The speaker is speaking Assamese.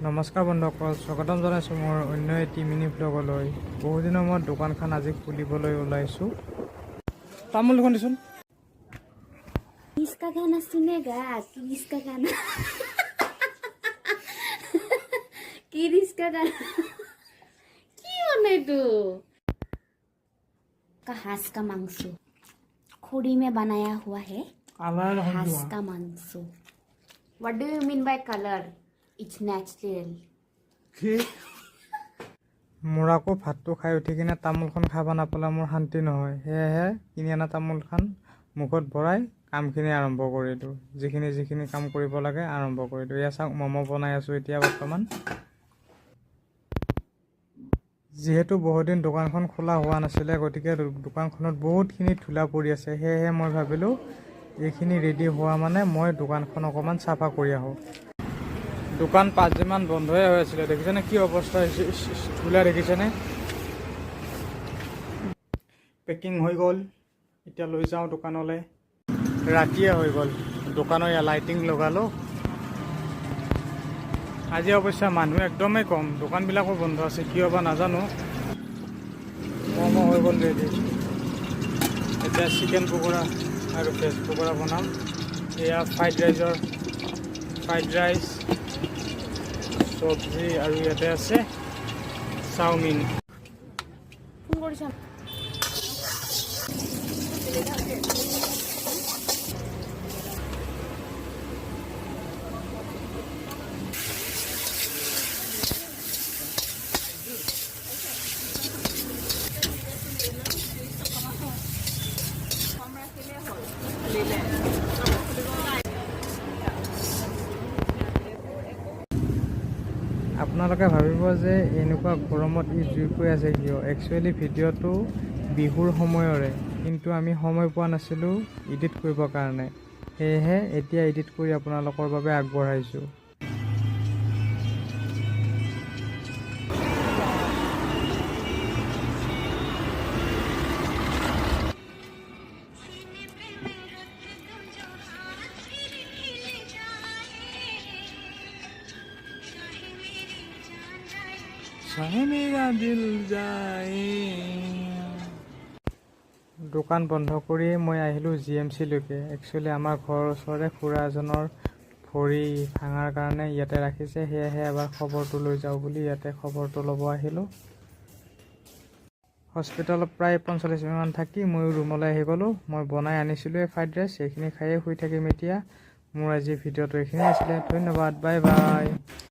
নমস্কাৰ বন্ধুসকল, স্বাগতম জনাইছোঁ মোৰ অন্য এটি মিনি ব্লগলৈ। বহুদিনৰ মূৰত দোকানখন আজি খুলিবলৈ ওলাইছোঁ। তামোল দুখন দিচোন। किसका गाना सुनेगा? किसका गाना? किसका गाना? কি মানে তো? का हांस का मांस खोड़ी में बनाया हुआ है हांस का मांस. What do you mean by color? It's natural. মোৰ আকৌ ভাতটো খাই উঠি কিনে তামোলখন খাব নাপালে মোৰ শান্তি নহয়। সেয়েহে কিনি অনা তামোলখন মুখত ভৰাই কামখিনি আৰম্ভ কৰিলোঁ। যিখিনি কাম কৰিব লাগে আৰম্ভ কৰিলোঁ। এয়া চাওক, ম'ম' বনাই আছোঁ এতিয়া বৰ্তমান। যিহেতু বহুদিন দোকানখন খোলা হোৱা নাছিলে, গতিকে দোকানখনত বহুতখিনি ধূলা পৰি আছে। সেয়েহে মই ভাবিলোঁ এইখিনি ৰেডি হোৱা মানে মই দোকানখন অকণমান চাফা কৰি আহোঁ। দোকান 5 দিনমান বন্ধই হৈ আছিলে। দেখিছেনে কি অৱস্থা হৈছে? ধূলা দেখিছেনে? পেকিং হৈ গ'ল, এতিয়া লৈ যাওঁ দোকানলৈ। ৰাতিয়ে হৈ গ'ল। দোকানৰ লাইটিং লগালোঁ। আজি অৱশ্যে মানুহ একদমেই কম, দোকানবিলাকো বন্ধ আছে, কিয় বা নাজানো। ম'ম' হৈ গ'ল ৰেডি। এতিয়া চিকেন পকোৰা আৰু ভেজ পকোৰা বনাম। এয়া ফ্ৰাইড ৰাইচ, চব্জি আৰু ইয়াতে আছে চাওমিন। ফোন কৰিছা? আপোনালোকে ভাবিব যে এনেকুৱা গৰমত জুই কৰি আছে কিয়? একচুৱেলি ভিডিঅ'টো বিহুৰ সময়ৰে, কিন্তু আমি সময় পোৱা নাছিলোঁ এডিট কৰিবৰ কাৰণে। সেয়েহে এতিয়া এডিট কৰি আপোনালোকৰ বাবে আগবঢ়াইছোঁ। দোকান বন্ধ কৰিয়ে মই আহিলোঁ GMC লৈকে। একচুৱেলি আমাৰ ঘৰৰ ওচৰতে খুৰা এজনৰ ভৰি ভাঙাৰ কাৰণে ইয়াতে ৰাখিছে। সেয়েহে এবাৰ খবৰটো লৈ যাওঁ বুলি ইয়াতে খবৰটো ল'ব আহিলোঁ। হস্পিটেলত প্ৰায় 45 মিনিটমান থাকি ময়ো ৰুমলৈ আহি গ'লোঁ। মই বনাই আনিছিলোঁ ফ্ৰাইড ৰাইচ, সেইখিনি খায়েই শুই থাকিম এতিয়া। মোৰ আজি ভিডিঅ'টো এইখিনিয়ে আছিলে। ধন্যবাদ, বাই বাই।